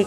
1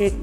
1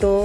2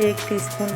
1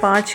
5